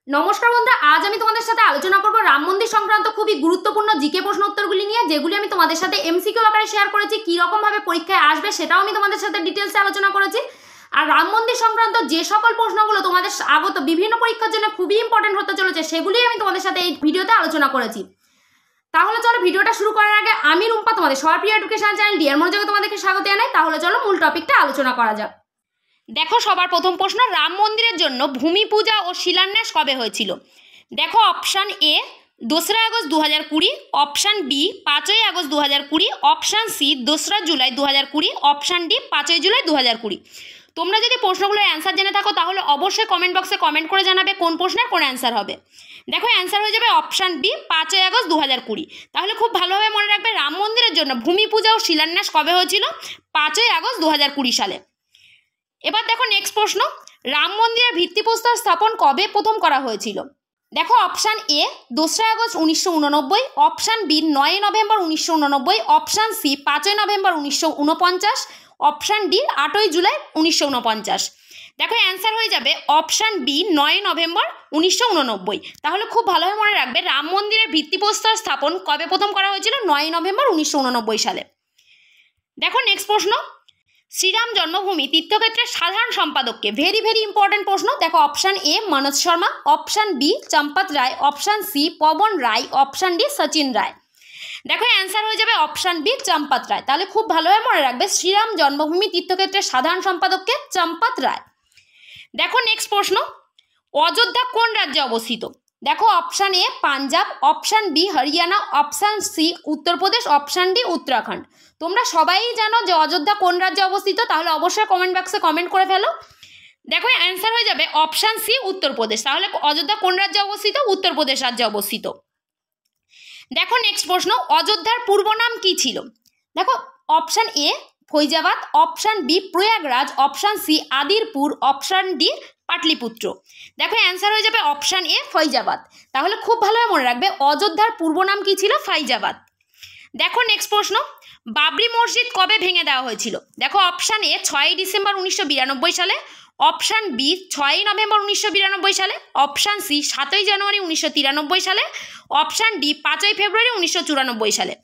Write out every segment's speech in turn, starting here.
নমস্কার বন্ধুরা, আজ আমি তোমাদের সাথে আলোচনা করব রাম মন্দির সংক্রান্ত খুবই গুরুত্বপূর্ণ জিকে প্রশ্ন উত্তরগুলি নিয়ে, যেগুলি আমি তোমাদের সাথে এমসিকিউ আকারে শেয়ার করেছি। কি রকম ভাবে পরীক্ষায় আসবে সেটাও আমি তোমাদের সাথে ডিটেলসে আলোচনা করেছি। আর রাম মন্দির সংক্রান্ত যে সকল প্রশ্নগুলো তোমাদের আগত বিভিন্ন পরীক্ষার জন্য খুবই ইম্পর্টেন্ট হতে চলেছে, সেগুলি আমি তোমাদের সাথে এই ভিডিওতে আলোচনা করেছি। তাহলে চলো ভিডিওটা শুরু করার আগে আমি রুম্পা, তোমাদের সবার প্রিয় এডুকেশন চ্যানেল ডিয়ার মনোযোগে তোমাদেরকে স্বাগত জানাই। তাহলে চলো মূল টপিকটা আলোচনা করা যাক। দেখো, সবার প্রথম প্রশ্ন, রাম মন্দিরের জন্য ভূমি পূজা ও শিলান্যাস কবে হয়েছিল? দেখো, option A 2 August 2020, option B 5 August 2020, option C 2 July 2020, option D 5 July 2020। তোমরা যদি প্রশ্নগুলোর অ্যান্সার জেনে থাকো তাহলে অবশ্যই কমেন্ট বক্সে কমেন্ট করে জানাবে কোন প্রশ্নের কোন অ্যান্সার হবে। দেখো, অ্যান্সার হয়ে যাবে অপশান বি 5 আগস্ট 2020। তাহলে খুব ভালোভাবে মনে রাখবে রাম মন্দিরের জন্য ভূমি পূজা ও শিলান্যাস কবে হয়েছিল? 5 আগস্ট 2020 সালে। এবার দেখো নেক্সট প্রশ্ন, রাম মন্দিরের ভিত্তিপ্রস্তর স্থাপন কবে প্রথম করা হয়েছিল? দেখো, option A 2 August 1989, option B 9 November 1989, option C 5 November 1949, option D 8 July 1949। দেখো, অ্যান্সার হয়ে যাবে অপশান বি 9 নভেম্বর 1989। তাহলে খুব ভালোভাবে মনে রাখবে রাম মন্দিরের ভিত্তিপ্রস্তর স্থাপন কবে প্রথম করা হয়েছিল? 9 নভেম্বর 1989 সালে। দেখো নেক্সট প্রশ্ন, শ্রীরাম জন্মভূমি তীর্থক্ষেত্রের সাধারণ সম্পাদককে? ভেরি ইম্পর্টেন্ট প্রশ্ন। দেখো, option A Manoj Sharma, option B Champat Rai, option C Pawan Rai, option D Sachin Rai. দেখো, অ্যান্সার হয়ে যাবে অপশান বি চম্পত রায়। তাহলে খুব ভালোভাবে মনে রাখবে শ্রীরাম জন্মভূমি তীর্থক্ষেত্রের সাধারণ সম্পাদককে? চম্পত রায়। দেখো নেক্সট প্রশ্ন, অযোধ্যা কোন রাজ্যে অবস্থিত? দেখো, option A Punjab, option B Haryana, option C Uttar Pradesh, option D Uttarakhand. তোমরা সবাই জানো যে অযোধ্যা কোন রাজ্যে অবস্থিত, তাহলে অবশ্যই কমেন্ট বক্সে কমেন্ট করে ফেলো। দেখো, অ্যান্সার হয়ে যাবে অপশান সি উত্তরপ্রদেশ। তাহলে অযোধ্যা কোন রাজ্যে অবস্থিত? উত্তরপ্রদেশ রাজ্যে অবস্থিত। দেখো নেক্সট প্রশ্ন, অযোধ্যার পূর্ব নাম কি ছিল? দেখো, option A Faizabad, option B Prayagraj, option C Adirpur, option D Pataliputra. দেখো, অ্যান্সার হয়ে যাবে অপশান এ ফৈজাবাদ। তাহলে খুব ভালোভাবে মনে রাখবে অযোধ্যার পূর্ব নাম কি ছিল? ফৈজাবাদ। দেখো নেক্সট প্রশ্ন, বাবরি মসজিদ কবে ভেঙে দেওয়া হয়েছিল? দেখো, অপশান এ 6 ডিসেম্বর 1992 সালে, অপশান বি 6 নভেম্বর 1992 সালে, অপশান সি 7 জানুয়ারি 1993 সালে, অপশান ডি 5 ফেব্রুয়ারি 1994 সালে।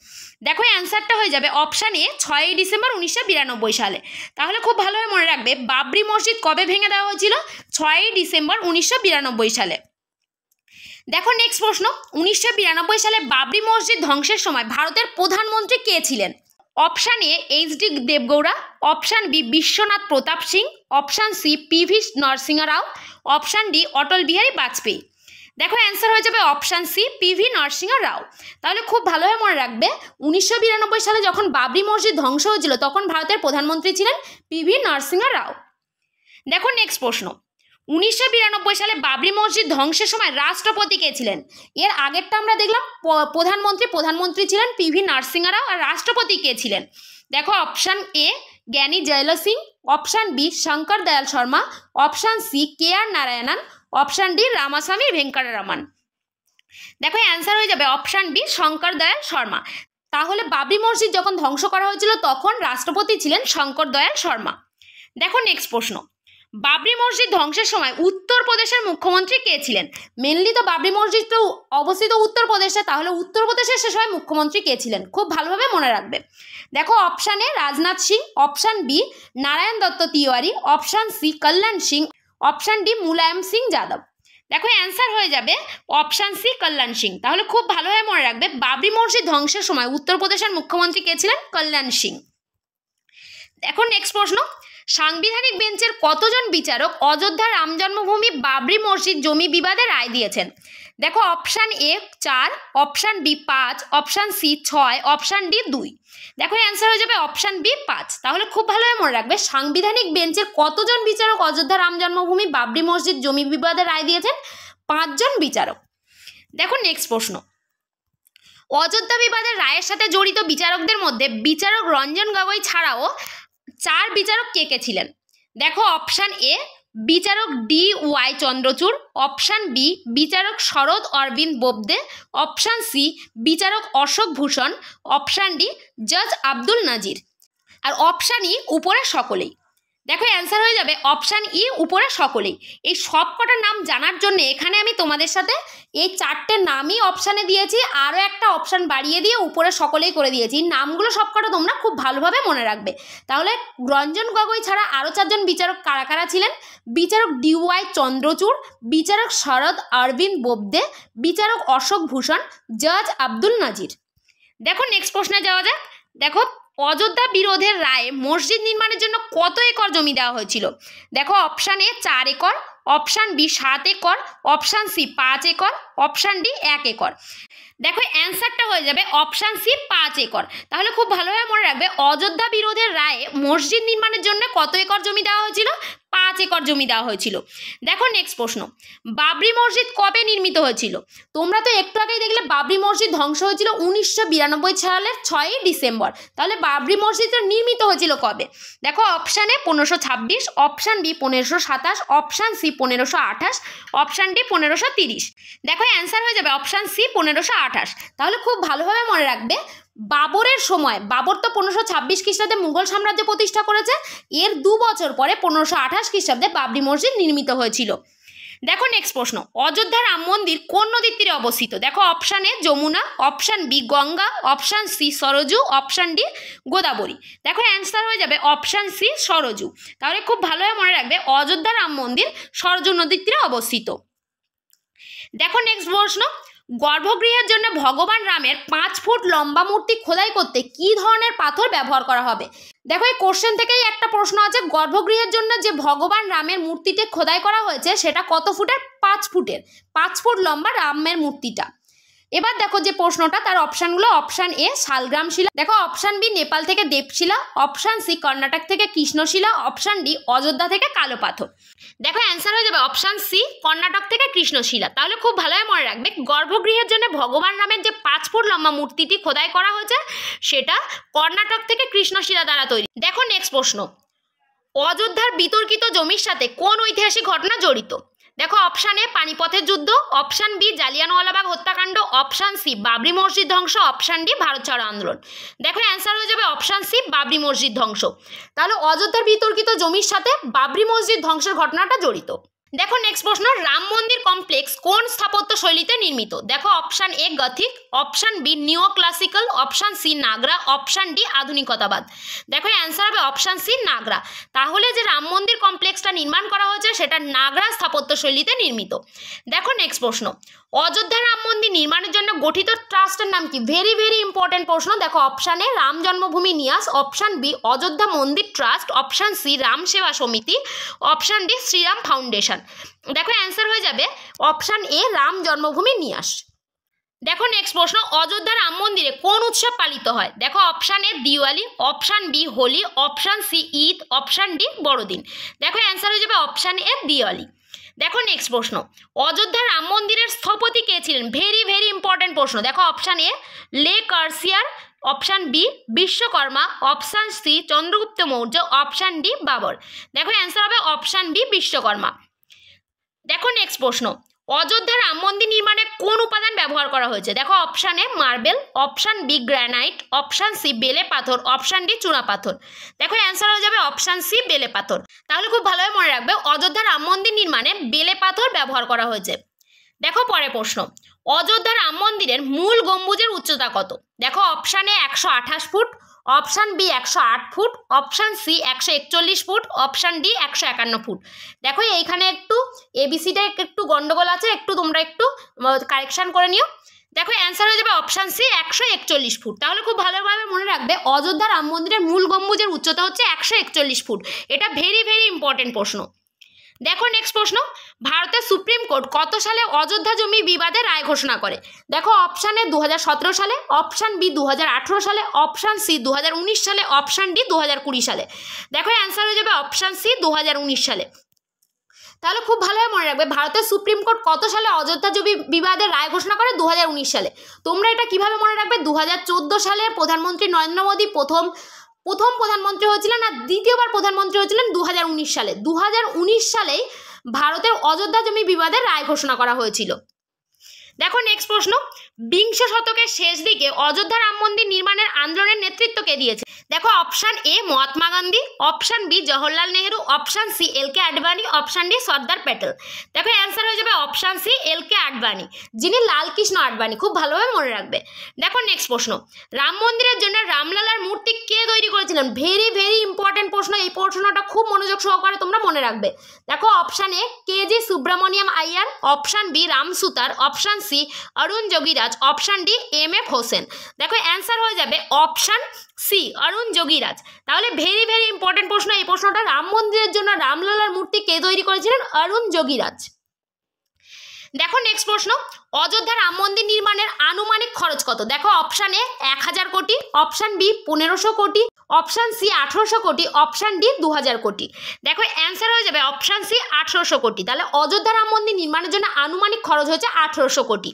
দেখো, অ্যান্সারটা হয়ে যাবে অপশান এ 6 ডিসেম্বর 1992 সালে। তাহলে খুব ভালোভাবে মনে রাখবে বাবরি মসজিদ কবে ভেঙে দেওয়া হয়েছিল? 6 ডিসেম্বর 1992 সালে। দেখো নেক্সট প্রশ্ন, 1992 সালে বাবরি মসজিদ ধ্বংসের সময় ভারতের প্রধানমন্ত্রী কে ছিলেন? Option A HD. Deve Gowda, option B Vishwanath Pratap Singh, option C PV. Narasimha Rao, option D Atal Bihari Vajpayee. দেখো, অ্যান্সার হয়ে যাবে অপশান সি পি.ভি. নরসিংহ রাও। তাহলে খুব ভালোভাবে মনে রাখবে 1992 সালে যখন বাবরি মসজিদ ধ্বংস হয়েছিল তখন ভারতের প্রধানমন্ত্রী ছিলেন পি.ভি. নরসিংহ রাও। দেখো নেক্সট প্রশ্ন, 1992 সালে বাবরি মসজিদ ধ্বংসের সময় রাষ্ট্রপতি কে ছিলেন? এর আগেরটা আমরা দেখলাম প্রধানমন্ত্রী ছিলেন পি.ভি. নরসিংহ রাও, আর রাষ্ট্রপতি কে ছিলেন? দেখো, option A Giani Zail Singh, option B Shankar Dayal Sharma, option C KR. Narayanan, option D Ramaswamy Venkataraman. দেখো, অ্যান্সার হয়ে যাবে অপশান বি শঙ্কর দয়াল শর্মা। তাহলে বাবরি মসজিদ যখন ধ্বংস করা হয়েছিল তখন রাষ্ট্রপতি ছিলেন শঙ্কর দয়াল শর্মা। দেখো নেক্সট প্রশ্ন, বাবরি মসজিদ ধ্বংসের সময় উত্তরপ্রদেশের মুখ্যমন্ত্রী কে ছিলেন? মেনলি তো বাবরি মসজিদ তো অবস্থিত উত্তরপ্রদেশে, তাহলে উত্তরপ্রদেশের সে সময় মুখ্যমন্ত্রী কে ছিলেন? খুব ভালোভাবে মনে রাখবে। দেখো, option A Rajnath Singh, option B Narayan Dutt Tiwari, option C Kalyan Singh, option D Mulayam Singh Yadav. দেখো, অ্যান্সার হয়ে যাবে অপশান সি কল্যাণ সিং। তাহলে খুব ভালোভাবে মনে রাখবে বাবরি মসজিদ ধ্বংসের সময় উত্তরপ্রদেশের মুখ্যমন্ত্রী কে ছিলেন? কল্যাণ সিং। এখন নেক্সট প্রশ্ন, সাংবিধানিক বেঞ্চের কতজন বিচারক অযোধ্যা রাম জন্মভূমি বাবরি মসজিদ জমি বিবাদে রায় দিয়েছেন? দেখো, option A 4, option B 5, option C 6, option D 2। দেখো, অ্যান্সার হয়ে যাবে অপশান বি 5। তাহলে খুব ভালোভাবে মনে রাখবে সাংবিধানিক বেঞ্চের কতজন বিচারক অযোধ্যা রাম জন্মভূমি বাবরি মসজিদ জমি বিবাদে রায় দিয়েছেন? 5 জন বিচারক। দেখো নেক্সট প্রশ্ন, অযোধ্যা বিবাদের রায়ের সাথে জড়িত বিচারকদের মধ্যে বিচারক রঞ্জন গগৈ ছাড়াও 4 বিচারক কে কে ছিলেন? দেখো, অপশান এ বিচারক ডি.ওয়াই চন্দ্রচূড়, অপশান বি বিচারক শরদ অরবিন্দ বোবদে, অপশান সি বিচারক অশোক ভূষণ, অপশান ডি জজ আব্দুল নাজির। আর অপশান ই উপরে সকলেই। দেখো অ্যান্সার হয়ে যাবে অপশান ই, উপরে সকলেই। এই সব কটার নাম জানার জন্য এখানে আমি তোমাদের সাথে এই 4টে নামই অপশানে দিয়েছি, আরও একটা অপশান বাড়িয়ে দিয়ে উপরে সকলেই করে দিয়েছি। নামগুলো সব কটা তোমরা খুব ভালোভাবে মনে রাখবে। তাহলে রঞ্জন গগৈ ছাড়া আরও 4জন বিচারক কারা কারা ছিলেন? বিচারক DY চন্দ্রচূড়, বিচারক শরদ অরবিন্দ বোবদে, বিচারক অশোক ভূষণ, জজ আব্দুল নাজির। দেখো নেক্সট প্রশ্নে যাওয়া যাক। দেখো অযোধ্যা বিরোধের রায়ে মসজিদ নির্মাণের জন্য কত একর জমি দেওয়া হয়েছিল? দেখো option A 4 acre, option B 7 acre, option C 5 acre, option D 1 acre. দেখো অ্যান্সারটা হয়ে যাবে অপশান সি 5 একর। তাহলে খুব ভালোভাবে মনে রাখবে অযোধ্যা বিরোধের রায়ে মসজিদ নির্মাণের জন্য কত একর জমি দেওয়া হয়েছিল? 5 একর জমি দেওয়া হয়েছিল। দেখো নেক্সট প্রশ্ন, বাবরি মসজিদ কবে নির্মিত হয়েছিল? তোমরা তো একটু আগেই দেখলে বাবরি মসজিদ ধ্বংস হয়েছিল 1992 সালের 6ই ডিসেম্বর। তাহলে বাবরি মসজিদটা নির্মিত হয়েছিল কবে? দেখো option A 1526, option B 1527, option C 1528, option D 1530। দেখো অ্যান্সার হয়ে যাবে অপশান সি 1528। তাহলে খুব ভালোভাবে মনে রাখবে বাবরের সময়, বাবর তো 1526 খ্রিস্টাব্দে মুঘল সাম্রাজ্য প্রতিষ্ঠা করেছে, এর 2 বছর পরে 1528 খ্রিস্টাব্দে বাবরি মসজিদ নির্মিত হয়েছিল। দেখো নেক্সট প্রশ্ন, অযোধ্যা রাম মন্দির কোন নদীর তীরে অবস্থিত? দেখো option A Yamuna, option B Ganga, option C Sarju, option D Godavari. দেখো অ্যান্সার হয়ে যাবে অপশান সি সরজু। তাহলে খুব ভালোভাবে মনে রাখবে অযোধ্যা রাম মন্দির সরজু নদীর তীরে অবস্থিত। দেখো নেক্সট প্রশ্ন, গর্ভগৃহের জন্য ভগবান রামের 5 ফুট লম্বা মূর্তি খোদাই করতে কি ধরনের পাথর ব্যবহার করা হবে? দেখো এই কোশ্চেন থেকেই একটা প্রশ্ন আছে, গর্ভগৃহের জন্য যে ভগবান রামের মূর্তিটি খোদাই করা হয়েছে সেটা কত ফুটের? 5 ফুটের। 5 ফুট লম্বা রামের মূর্তিটা। এবার দেখো যে প্রশ্নটা, তার অপশানগুলো, অপশান এ শালগ্রাম শিলা, দেখো অপশান বি নেপাল থেকে দেবশিলা, অপশান সি কর্ণাটক থেকে কৃষ্ণশিলা, অপশান ডি অযোধ্যা থেকে কালো পাথর। দেখো অ্যান্সার হয়ে যাবে অপশান সি কর্ণাটক থেকে কৃষ্ণশিলা। তাহলে খুব ভালোভাবে মনে রাখবে গর্ভগৃহের জন্য ভগবান রামের যে 5 ফুট লম্বা মূর্তিটি খোদাই করা হয়েছে সেটা কর্ণাটক থেকে কৃষ্ণশিলা দ্বারা তৈরি। দেখো নেক্সট প্রশ্ন, অযোধ্যার বিতর্কিত জমির সাথে কোন ঐতিহাসিক ঘটনা জড়িত? দেখো অপশান এ পানিপথের যুদ্ধ, অপশান বি জালিয়ানওয়ালাবাগ হত্যাকাণ্ড, অপশান সি বাবরি মসজিদ ধ্বংস, অপশান ডি ভারত ছাড়ো আন্দোলন। দেখো অ্যান্সার হয়ে যাবে অপশান সি বাবরি মসজিদ ধ্বংস। তাহলে অযোধ্যার বিতর্কিত জমির সাথে বাবরি মসজিদ ধ্বংসের ঘটনাটা জড়িত। দেখো নেক্সট প্রশ্ন, রাম মন্দির কমপ্লেক্স কোন স্থাপত্য শৈলীতে নির্মিত? দেখো option A gothic, option B neoclassical, option C Nagara, option D আধুনিকতাবাদ। দেখো অ্যান্সার হবে অপশান সি নাগরা। তাহলে যে রাম মন্দির কমপ্লেক্সটা নির্মাণ করা হয়েছে সেটা নাগরা স্থাপত্য শৈলীতে নির্মিত। দেখো নেক্সট প্রশ্ন, অযোধ্যা রাম মন্দির নির্মাণের জন্য গঠিত ট্রাস্টের নাম কি? ভেরি ভেরি ইম্পর্টেন্ট প্রশ্ন। দেখো অপশান এ রাম জন্মভূমি নিয়াস, অপশান বি অযোধ্যা মন্দির ট্রাস্ট, অপশান সি রাম সেবা সমিতি, অপশান ডি শ্রীরাম ফাউন্ডেশন। দেখো অ্যান্সার হয়ে যাবে অপশান এ রাম জন্মভূমি নিয়াস। দেখো নেক্সট প্রশ্ন, অযোধ্যা রাম মন্দিরে কোন উৎসব পালিত হয়? দেখো option A Diwali, option B Holi, option C Eid, option D বড়দিন। দেখো অ্যান্সার হয়ে যাবে অপশান এ দিওয়ালি। দেখো নেক্সট প্রশ্ন, অযোধ্যা রাম মন্দিরের স্থপতি কে ছিলেন? ভেরি ভেরি ইম্পর্টেন্ট প্রশ্ন। দেখো option A Le Corbusier, option B Vishwakarma, option C Chandragupta Maurya, option D Babur. দেখো অ্যান্সার হবে অপশান বি বিশ্বকর্মা। দেখো নেক্সট প্রশ্ন, অযোধ্যা রাম মন্দির নির্মাণে কোন উপাদান ব্যবহার করা হয়েছে? দেখো option A marble, option B granite, option C বেলে পাথর, অপশান ডি চুনা পাথর। দেখো অ্যান্সার হয়ে যাবে অপশান সি বেলে পাথর। তাহলে খুব ভালোভাবে মনে রাখবে অযোধ্যা রাম মন্দির নির্মাণে বেলে পাথর ব্যবহার করা হয়েছে। দেখো পরের প্রশ্ন, অযোধ্যা রাম মন্দিরের মূল গম্বুজের উচ্চতা কত? দেখো option A 128 foot, option B 108 foot, option C 141 foot, option D 151 foot. দেখো এইখানে একটু এবিসিটা একটু গন্ডগোল আছে, একটু তোমরা একটু কারেকশন করে নিও। দেখো অ্যান্সার হয়ে যাবে অপশান সি 141 ফুট। তাহলে খুব ভালোভাবে মনে রাখবে অযোধ্যা রাম মন্দিরের মূল গম্বুজের উচ্চতা হচ্ছে 141 ফুট। এটা ভেরি ভেরি ইম্পর্টেন্ট প্রশ্ন। দেখো নেক্সট প্রশ্ন, ভারতের সুপ্রিম কোর্ট কত সালে অযোধ্যা জমি বিবাদে রায় ঘোষণা করে? দেখো অপশান এ 2017 সালে, অপশান বি 2018 সালে, অপশান সি 2019 সালে, অপশান ডি 2020 সালে। দেখো অ্যান্সার হয়ে যাবে অপশান সি 2019 সালে। তাহলে খুব ভালোভাবে মনে রাখবে ভারতের সুপ্রিম কোর্ট কত সালে অযোধ্যা জমি বিবাদের রায় ঘোষণা করে? 2019 সালে। তোমরা এটা কিভাবে মনে রাখবে? 2014 সালে প্রধানমন্ত্রী নরেন্দ্র মোদী প্রথম প্রধানমন্ত্রী হয়েছিলেন, আর দ্বিতীয়বার প্রধানমন্ত্রী হয়েছিলেন 2019 সালে। 2019 সালেই ভারতের অযোধ্যা জমি বিবাদের রায় ঘোষণা করা হয়েছিল। দেখো নেক্সট প্রশ্ন, বিংশ শতকের শেষ দিকে অযোধ্যা রাম মন্দির নির্মাণের আন্দোলনের নেতৃত্ব কে দিয়েছে? দেখো option A Mahatma Gandhi, option B Jawaharlal Nehru, option C LK Advani, option D Sardar Patel. দেখো অ্যান্সার হয়ে যাবে অপশান সি এল.কে আডবাণী, যিনি লালকৃষ্ণ আডবাণী, খুব ভালোভাবে মনে রাখবে। দেখো নেক্সট প্রশ্ন, রাম মন্দিরের জন্য রামলালার মূর্তি কে তৈরি করেছিলেন? ভেরি ভেরি ইম্পর্টেন্ট প্রশ্ন, এই প্রশ্নটা খুব মনোযোগ সহকারে তোমরা মনে রাখবে। দেখো option A KG. Subramaniam Iyer, option B Ram Sutar, option C Arun Yogiraj, option D MF Husain. দেখো অ্যান্সার হয়ে যাবে অপশান সি অরুণ যোগীরাজ। তাহলে ভেরি ভেরি ইম্পর্টেন্ট প্রশ্ন, এই প্রশ্নটা রাম মন্দিরের জন্য রামলালার মূর্তি কে তৈরি করেছিলেন? অরুণ যোগীরাজ। দেখো নেক্সট প্রশ্ন, অযোধ্যা রাম মন্দির নির্মাণের আনুমানিক খরচ কত? দেখো অপশান এ 1000 কোটি, অপশান বি 1500 কোটি, অপশান সি 1800 কোটি, অপশান ডি 2000 কোটি। দেখো অ্যান্সার হয়ে যাবে অপশান সি 1800 কোটি। তাহলে অযোধ্যা রাম মন্দির নির্মাণের জন্য আনুমানিক খরচ হয়েছে 1800 কোটি।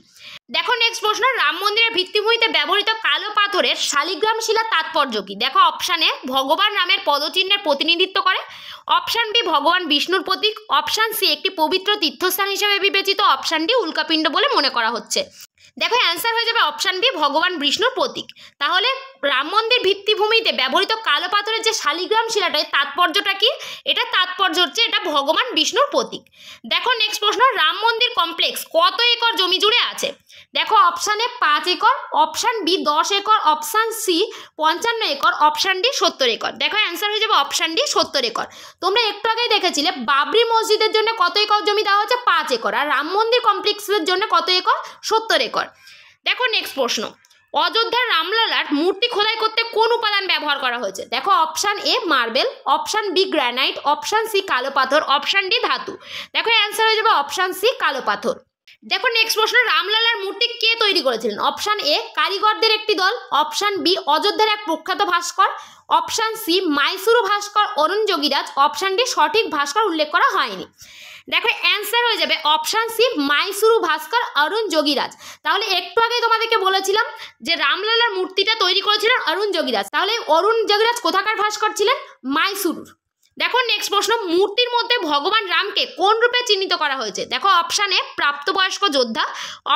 দেখো নেক্সট প্রশ্ন, রাম মন্দিরের ভিত্তিভূমিতে ব্যবহৃত কালো পাথরের শালিগ্রাম শিলার তাৎপর্য কি? দেখো অপশান এ ভগবান রামের পদচিহ্নের প্রতিনিধিত্ব করে, অপশান বি ভগবান বিষ্ণুর প্রতীক, অপশান সি একটি পবিত্র তীর্থস্থান হিসেবে বিবেচিত, অপশান ডি উল্কাপিণ্ড বলে মনে করা হচ্ছে। দেখো অ্যান্সার হয়ে যাবে অপশান বি ভগবান বিষ্ণুর প্রতীক। তাহলে রাম মন্দির ভিত্তিভূমিতে ব্যবহৃত কালো পাথরের যে শালিগ্রাম শিলাটা, তাৎপর্যটা কি? এটা তাৎপর্য হচ্ছে এটা ভগবান বিষ্ণুর প্রতীক। দেখো নেক্সট প্রশ্ন, রাম মন্দির কমপ্লেক্স কত একর জমি জুড়ে আছে? দেখো option A 5 acre, option B 10 acre, option C 55 acre, option D 70 acre. দেখো অ্যান্সার হয়ে যাবে অপশান ডি 70 একর। তোমরা একটু আগেই দেখেছিলে বাবরি মসজিদের জন্য কত একর জমি দেওয়া হচ্ছে? 5 একর। আর রাম মন্দির কমপ্লেক্সের জন্য কত একর? 70 একর। দেখো নেক্সট প্রশ্ন, অযোধ্যার রামলালার মূর্তি খোদাই করতে কোন উপাদান ব্যবহার করা হয়েছে? দেখো option A marble, option B granite, option C কালো পাথর, অপশান ডি ধাতু। দেখো অ্যান্সার হয়ে যাবে অপশান সি কালো পাথর। দেখো নেক্সট প্রশ্ন, রামলালার মূর্তি কে তৈরি করেছিলেন? অপশান এ কারিগরদের একটি দল, অপশান বি অযোধ্যার এক প্রখ্যাত ভাস্কর, অপশান সি মাইসুরু ভাস্কর অরুণ যোগীরাজ, অপশান ডি সঠিক ভাস্কর উল্লেখ করা হয়নি। দেখো অ্যান্সার হয়ে যাবে অপশান সি মাইসুরু ভাস্কর অরুণ যোগীরাজ। তাহলে একটু আগে তোমাদেরকে বলেছিলাম যে রামলালার মূর্তিটা তৈরি করেছিলেন অরুণ যোগীরাজ। তাহলে অরুণ যোগীরাজ কোথাকার ভাস্কর ছিলেন? মাইসুরুর। দেখো নেক্সট প্রশ্ন, মূর্তির মধ্যে ভগবান রামকে কোন রূপে চিহ্নিত করা হয়েছে? দেখো অপশান এ প্রাপ্তবয়স্ক যোদ্ধা,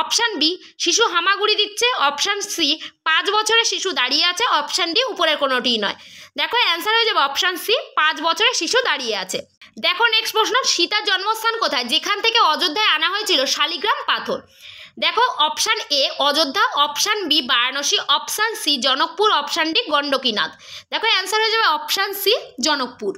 অপশান বি শিশু হামাগুড়ি দিচ্ছে, অপশান সি 5 বছরের শিশু দাঁড়িয়ে আছে, অপশান ডি উপরের কোনোটিই নয়। দেখো অ্যান্সার হয়ে যাবে অপশান সি 5 বছরের শিশু দাঁড়িয়ে আছে। দেখো নেক্সট প্রশ্ন, সীতার জন্মস্থান কোথায় যেখান থেকে অযোধ্যায় আনা হয়েছিল শালিগ্রাম পাথর? দেখো option A Ayodhya, option B Varanasi, option C Janakpur, option D Gandakinath. দেখো অ্যান্সার হয়ে যাবে অপশান সি জনকপুর।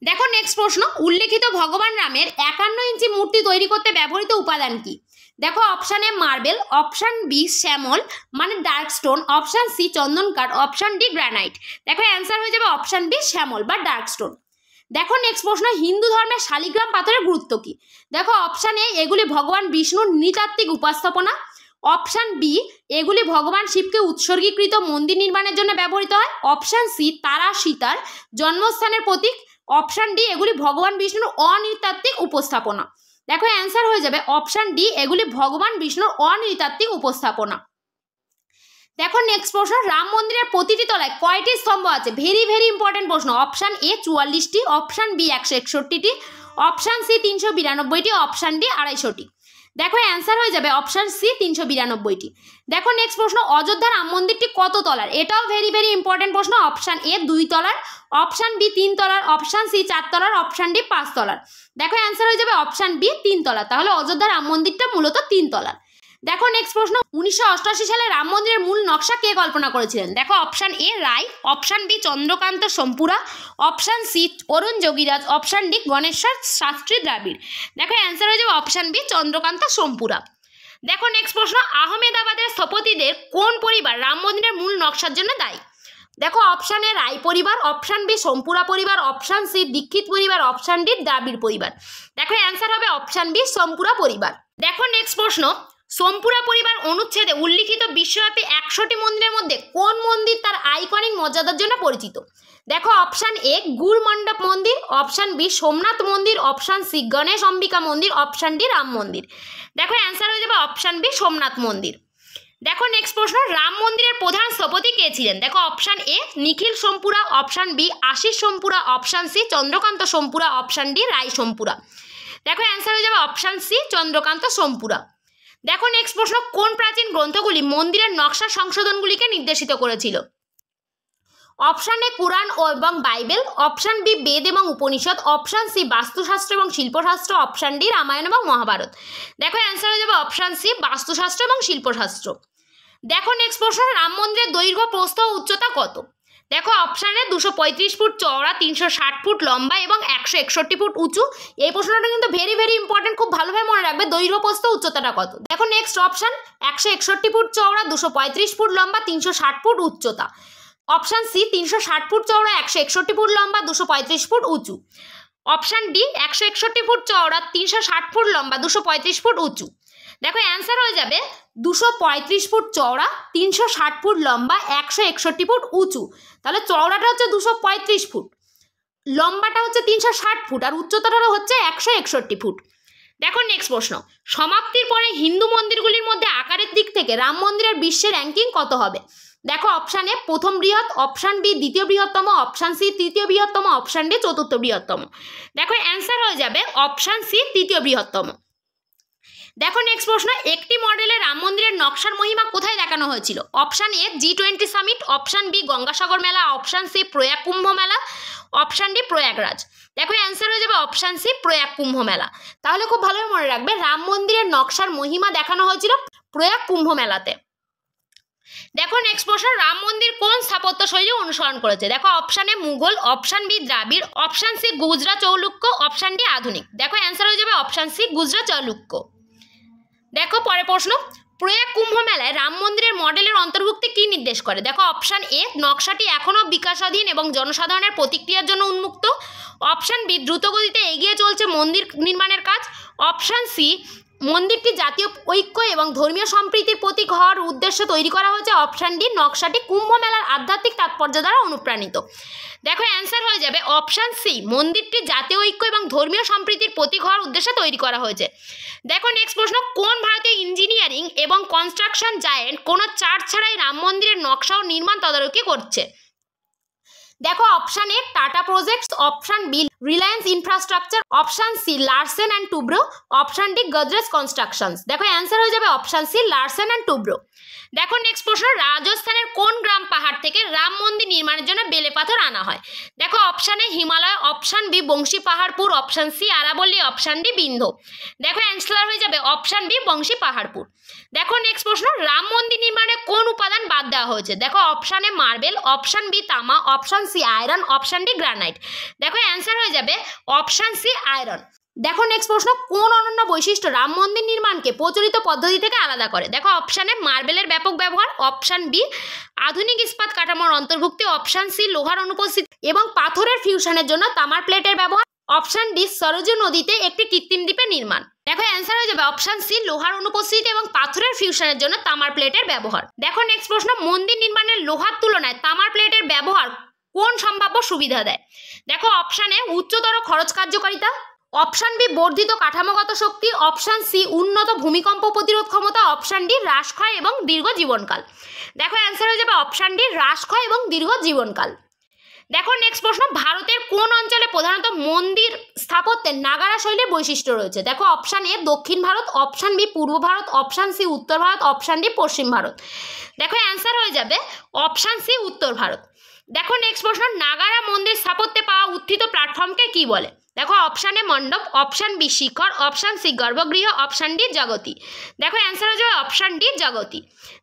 দেখো নেক্সট প্রশ্ন, উল্লেখিত ভগবান রামের 51 ইঞ্চি মূর্তি তৈরি করতে ব্যবহৃত উপাদান কি? দেখো option A marble, option B শ্যামল মানে ডার্ক স্টোন, অপশান সি চন্দন কাঠ, অপশান ডি গ্রানাইট। দেখো অ্যান্সার হয়ে যাবে অপশান বি শ্যামল বা ডার্ক স্টোন। দেখো নেক্সট প্রশ্ন, হিন্দু ধর্মের শালিগ্রাম পাথরের গুরুত্ব কি? দেখো অপশান এ এগুলি ভগবান বিষ্ণুর নৃতাত্ত্বিক উপাস্থাপনা, অপশান বি এগুলি ভগবান শিবকে উৎসর্গীকৃত মন্দির নির্মাণের জন্য ব্যবহৃত হয়, অপশান সি তারা সীতার জন্মস্থানের প্রতীক, অপশান ডি এগুলি ভগবান বিষ্ণুর অনৃতাত্ত্বিক উপস্থাপনা। দেখো অ্যান্সার হয়ে যাবে অপশান ডি এগুলি ভগবান বিষ্ণুর অনৃতাত্ত্বিক উপস্থাপনা। দেখো নেক্সট প্রশ্ন, রাম মন্দিরের প্রতিটি তলায় কয়টি স্তম্ভ আছে? ভেরি ভেরি ইম্পর্টেন্ট প্রশ্ন। অপশান এ 44টি, অপশান বি 161টি, অপশান সি 392টি, অপশান ডি 250টি। দেখো অ্যান্সার হয়ে যাবে অপশান সি 392টি। দেখো নেক্সট প্রশ্ন, অযোধ্যা রাম মন্দিরটি কত তলার? এটাও ভেরি ভেরি ইম্পর্টেন্ট প্রশ্ন। অপশান এ 2 তলার, অপশান বি 3 তলার, অপশান সি 4 তলার, অপশান ডি 5 তলার। দেখো অ্যান্সার হয়ে যাবে অপশান বি 3 তলার। তাহলে অযোধ্যা রাম মন্দিরটা মূলত 3 তলার। দেখো নেক্সট প্রশ্ন, 1988 সালে রাম মন্দিরের মূল নকশা কে কল্পনা করেছিলেন? দেখো option A Rai, option B Chandrakant Sompura, option C Arun Yogiraj, option D Ganeshwar Shastri Dravid. দেখো অ্যান্সার হয়ে যাবে অপশান বি চন্দ্রকান্ত সোমপুরা। দেখো নেক্সট প্রশ্ন, আহমেদাবাদের স্থপতিদের কোন পরিবার রাম মন্দিরের মূল নকশার জন্য দায়ী? দেখো অপশান এ রায় পরিবার, অপশান বি সোমপুরা পরিবার, অপশান সি দীক্ষিত পরিবার, অপশান ডি দ্রাবিড় পরিবার। দেখো অ্যান্সার হবে অপশান বি সোমপুরা পরিবার। দেখো নেক্সট প্রশ্ন, সোমপুরা পরিবার অনুচ্ছেদে উল্লিখিত বিশ্বব্যাপী 100টি মন্দিরের মধ্যে কোন মন্দির তার আইকনিক মর্যাদার জন্য পরিচিত? দেখো অপশান এ গুড় মণ্ডপ মন্দির, অপশান বি সোমনাথ মন্দির, অপশান সি গণেশ অম্বিকা মন্দির, অপশান ডি রাম মন্দির। দেখো অ্যান্সার হয়ে যাবে অপশান বি সোমনাথ মন্দির। দেখো নেক্সট প্রশ্ন, রাম মন্দিরের প্রধান স্থপতি কে ছিলেন? দেখো option A Nikhil Sompura, option B Ashish Sompura, option C Chandrakant Sompura, option D Rai Sompura. দেখো অ্যান্সার হয়ে যাবে অপশান সি চন্দ্রকান্ত সোমপুরা। দেখো নেক্সট প্রশ্ন, কোন প্রাচীন গ্রন্থগুলি মন্দিরের নকশা সংশোধনগুলিকে নির্দেশিত করেছিল? অপশান এ কুরআন এবং বাইবেল, অপশান বি বেদ এবং উপনিষদ, অপশান সি বাস্তুশাস্ত্র এবং শিল্পশাস্ত্র, অপশান ডি রামায়ণ এবং মহাভারত। দেখো অ্যান্সার হয়ে যাবে অপশান সি বাস্তুশাস্ত্র এবং শিল্পশাস্ত্র। দেখো নেক্সট প্রশ্ন, রাম মন্দিরের দৈর্ঘ্য প্রস্থ ও উচ্চতা কত? দেখো অপশানে 235 ফুট চওড়া, 360 ফুট লম্বা এবং 161 ফুট উঁচু। এই প্রশ্নটা কিন্তু ভেরি ভেরি ইম্পর্টেন্ট, খুব ভালোভাবে মনে রাখবে দৈর্ঘ্য প্রস্থ উচ্চতাটা কত। দেখো নেক্সট অপশান 161 ফুট চওড়া, 235 ফুট লম্বা, 360 ফুট উচ্চতা। অপশান সি 360 ফুট চওড়া, 161 ফুট লম্বা, 235 ফুট উঁচু। অপশান ডি 161 ফুট চওড়া, 360 ফুট লম্বা, 235 ফুট উঁচু। দেখো অ্যান্সার হয়ে যাবে 235 ফুট চওড়া, 360 ফুট লম্বা, 161 ফুট উঁচু। তাহলে চওড়াটা হচ্ছে 235 ফুট, লম্বাটা হচ্ছে 360 ফুট, আর উচ্চতাটা হচ্ছে 161 ফুট। দেখো নেক্সট প্রশ্ন, সমাপ্তির পরে হিন্দু মন্দিরগুলির মধ্যে আকারের দিক থেকে রাম মন্দিরের বিশ্বের র্যাঙ্কিং কত হবে? দেখো অপশান এ প্রথম বৃহৎ, অপশান বি দ্বিতীয় বৃহত্তম, অপশান সি তৃতীয় বৃহত্তম, অপশান ডি চতুর্থ বৃহত্তম। দেখো অ্যান্সার হয়ে যাবে অপশান সি তৃতীয় বৃহত্তম। দেখো নেক্সট প্রশ্ন, একটি মডেলে রাম মন্দিরের নকশার মহিমা কোথায় দেখানো হয়েছিল? Option A G20 summit, option B Gangasagar Mela, option C Prayag কুম্ভ মেলা, অপশান ডি প্রয়াগরাজ। দেখো অ্যান্সার হয়ে যাবে অপশান সি প্রয়াগ কুম্ভ মেলা। তাহলে খুব ভালোভাবে মনে রাখবে রাম মন্দিরের নকশার মহিমা দেখানো হয়েছিল প্রয়াগ কুম্ভ মেলাতে। দেখো নেক্সট প্রশ্ন, রাম মন্দির কোন স্থাপত্য শৈলী অনুসরণ করেছে? দেখো option A Mughal, option B Dravida, option C Gujarat Chaulukya, option D আধুনিক। দেখো অ্যান্সার হয়ে যাবে অপশান সি গুজরাট চৌলুক্য। দেখো পরের প্রশ্ন, প্রয়াগ কুম্ভ মেলায় রাম মন্দিরের মডেলের অন্তর্ভুক্তি কি নির্দেশ করে? দেখো অপশান এ নকশাটি এখনও বিকাশাধীন এবং জনসাধারণের প্রতিক্রিয়ার জন্য উন্মুক্ত, অপশান বি দ্রুতগতিতে এগিয়ে চলছে মন্দির নির্মাণের কাজ, অপশান সি মন্দিরটি জাতীয় ঐক্য এবং ধর্মীয় সম্প্রীতির প্রতীক হওয়ার উদ্দেশ্যে তৈরি করা হয়েছে, অপশান ডি নকশাটি কুম্ভ মেলার আধ্যাত্মিক তাৎপর্য দ্বারা অনুপ্রাণিত। দেখো অ্যান্সার হয়ে যাবে অপশান সি মন্দিরটি জাতীয় ঐক্য এবং ধর্মীয় সম্প্রীতির প্রতীক হওয়ার উদ্দেশ্যে তৈরি করা হয়েছে। দেখো নেক্সট প্রশ্ন, কোন ভারতীয় ইঞ্জিনিয়ারিং এবং কনস্ট্রাকশন জায়েন্ট কোনো চার্জ ছাড়াই রাম মন্দিরের নকশা ও নির্মাণ তদারকি করছে? দেখো option A Tata projects, option B Reliance infrastructure, option C Larsen and Toubro, option D Godrej constructions. দেখো অ্যান্সার হয়ে যাবে option C Larsen and Toubro. দেখো নেক্সট প্রশ্ন, রাজস্থানের কোন গ্রাম পাহাড় থেকে রাম মন্দির নির্মাণের জন্য বেলে পাথর আনা হয়? দেখো option A Himalaya, option B Bansi Paharpur, option C আরাবল্লী, অপশান ডি বিন্ধ্য। দেখো অ্যান্সার হয়ে যাবে অপশান বি বংশী পাহাড়পুর। দেখো নেক্সট প্রশ্ন, রাম মন্দির নির্মাণে কোন উপাদান বাদ দেওয়া হয়েছে? দেখো option A marble, option B তামা, option C iron, option D granite. দেখো অ্যান্সার হয়ে যাবে অপশান সি আয়রন। দেখো নেক্সট প্রশ্ন, কোন অনন্য বৈশিষ্ট্য রাম মন্দির নির্মাণকে প্রচলিত পদ্ধতি থেকে আলাদা করে? দেখো অপশান এ মার্বেলের ব্যাপক ব্যবহার, অপশান বি আধুনিক ইস্পাত কাঠামোর অন্তর্ভুক্তি, অপশান সি লোহার অনুপস্থিতি এবং পাথরের ফিউশনের জন্য তামার প্লেটের ব্যবহার, অপশান ডি সরজু নদীতে একটি কৃত্রিম দ্বীপের নির্মাণ। দেখো অ্যান্সার হয়ে যাবে অপশান সি লোহার অনুপস্থিতি এবং পাথরের ফিউশনের জন্য তামার প্লেটের ব্যবহার। দেখো নেক্সট প্রশ্ন, মন্দির নির্মাণের লোহার তুলনায় তামার প্লেটের ব্যবহার কোন সম্ভাব্য সুবিধা দেয়? দেখো অপশান এ উচ্চতর খরচ কার্যকারিতা, অপশান বি বর্ধিত কাঠামোগত শক্তি, অপশান সি উন্নত ভূমিকম্প প্রতিরোধ ক্ষমতা, অপশান ডি হ্রাস ক্ষয় এবং দীর্ঘ জীবনকাল। দেখো অ্যান্সার হয়ে যাবে অপশান ডি হ্রাস ক্ষয় এবং দীর্ঘ জীবনকাল। দেখো নেক্সট প্রশ্ন, ভারতের কোন অঞ্চলে প্রধানত মন্দির স্থাপত্যের নাগারা শৈলীর বৈশিষ্ট্য রয়েছে? দেখো অপশান এ দক্ষিণ ভারত, অপশান বি পূর্ব ভারত, অপশান সি উত্তর ভারত, অপশান ডি পশ্চিম ভারত। দেখো অ্যান্সার হয়ে যাবে অপশান সি উত্তর ভারত। দেখো নেক্সট প্রশ্ন, নাগারা মন্দির স্থাপত্যে পাওয়া উত্থিত প্ল্যাটফর্মকে কি বলে? দেখো অপশান এ মণ্ডপ, অপশান বি শিখর, অপশান সি গর্ভগৃহ, অপশান ডি জগতি। দেখো অ্যান্সার হয়ে যাবে অপশান ডি জগতি।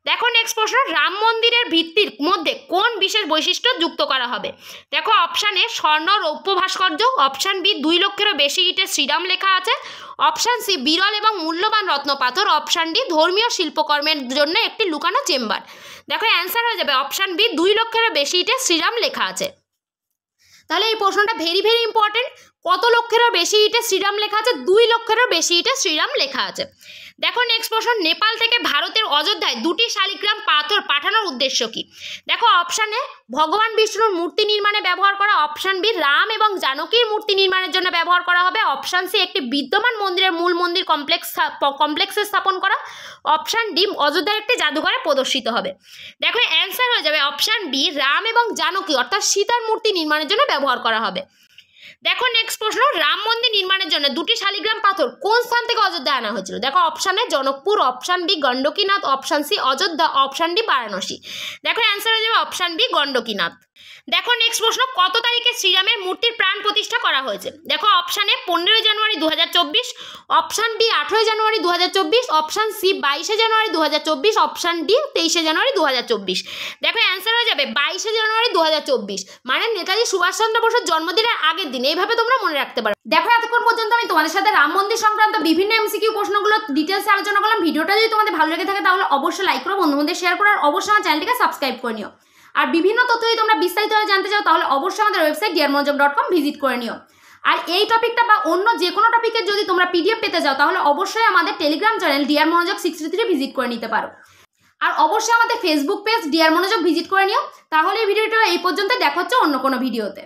দেখো নেক্সট প্রশ্ন, রাম মন্দিরের ভিত্তির মধ্যে কোন বিশেষ বৈশিষ্ট্য যুক্ত করা হবে? দেখো অপশান এ স্বর্ণ রৌপ্য ভাস্কর্য, অপশান বি 2 লক্ষেরও বেশি ইটে শ্রীরাম লেখা আছে, অপশান সি বিরল এবং মূল্যবান রত্নপাথর, অপশান ডি ধর্মীয় শিল্পকর্মের জন্য একটি লুকানো চেম্বার। দেখো অ্যান্সার হয়ে যাবে অপশান বি 2 লক্ষেরও বেশি ইটে শ্রীরাম লেখা আছে। তাহলে এই প্রশ্নটা ভেরি ভেরি ইম্পর্টেন্ট, কত লক্ষেরও বেশি ইটে শ্রীরাম লেখা আছে? 2 লক্ষেরও বেশি ইটে শ্রীরাম লেখা আছে। দেখো নেক্সট প্রশ্ন, নেপাল থেকে ভারতের অযোধ্যায় 2টি শালিগ্রাম পাথর পাঠানোর উদ্দেশ্য কি? দেখো অপশান এ ভগবান বিষ্ণুর মূর্তি নির্মাণে ব্যবহার করা, অপশান বি রাম এবং জানকীর মূর্তি নির্মাণের জন্য ব্যবহার করা হবে, অপশান সি একটি বিদ্যমান মন্দিরের মূল মন্দির কমপ্লেক্সে স্থাপন করা, অপশান ডি অযোধ্যার একটি জাদুঘরে প্রদর্শিত হবে। দেখো অ্যান্সার হয়ে যাবে অপশান বি রাম এবং জানকী অর্থাৎ সীতার মূর্তি নির্মাণের জন্য ব্যবহার করা হবে। দেখো নেক্সট প্রশ্ন, রাম মন্দির নির্মাণের জন্য 2টি শালিগ্রাম পাথর কোন স্থান থেকে অযোধ্যায় আনা হয়েছিল? দেখো option A Janakpur, option B Gandakinath, option C Ayodhya, option D Varanasi. দেখো অ্যান্সার হয়ে যাবে অপশান বি গণ্ডকীনাথ। দেখো নেক্সট প্রশ্ন, কত তারিখে শ্রীরামের মূর্তির প্রাণ প্রতিষ্ঠা করা হয়েছে? দেখো option A 15 January 2024, option B 18 January 2024, option C 22 January 2024, option D 23 January 2024। দেখো অ্যান্সার হয়ে যাবে 22 জানুয়ারি 2024, মানে নেতাজি সুভাষচন্দ্র বসুর জন্মদিনের আগের দিন। এইভাবে তোমরা মনে রাখতে পারো। দেখো এতক্ষণ পর্যন্ত আমি তোমাদের সাথে রাম মন্দির সংক্রান্ত বিভিন্ন এমসিকিউ প্রশ্নগুলো ডিটেলসে আলোচনা করলাম। ভিডিওটা যদি তোমাদের ভালো লেগে থাকে তাহলে অবশ্যই লাইক করো, বন্ধুদের শেয়ার করো, আর অবশ্যই আমার চ্যানেলটিকে সাবস্ক্রাইব করে নিও। আর বিভিন্ন তথ্য যদি তোমরা বিস্তারিতভাবে জানতে চাও তাহলে অবশ্যই আমাদের ওয়েবসাইট dearmonojok.com ভিজিট করে নিও। আর এই টপিকটা বা অন্য যে কোনো টপিকের যদি তোমরা পিডিএফ পেতে চাও তাহলে অবশ্যই আমাদের টেলিগ্রাম চ্যানেল ডিয়ার মনোযোগ 63 ভিজিট করে নিতে পারো। আর অবশ্যই আমাদের ফেসবুক পেজ ডিয়ার মনোযোগ ভিজিট করে নিও। তাহলে এই ভিডিওটা এই পর্যন্ত, দেখা হচ্ছে অন্য কোনো ভিডিওতে।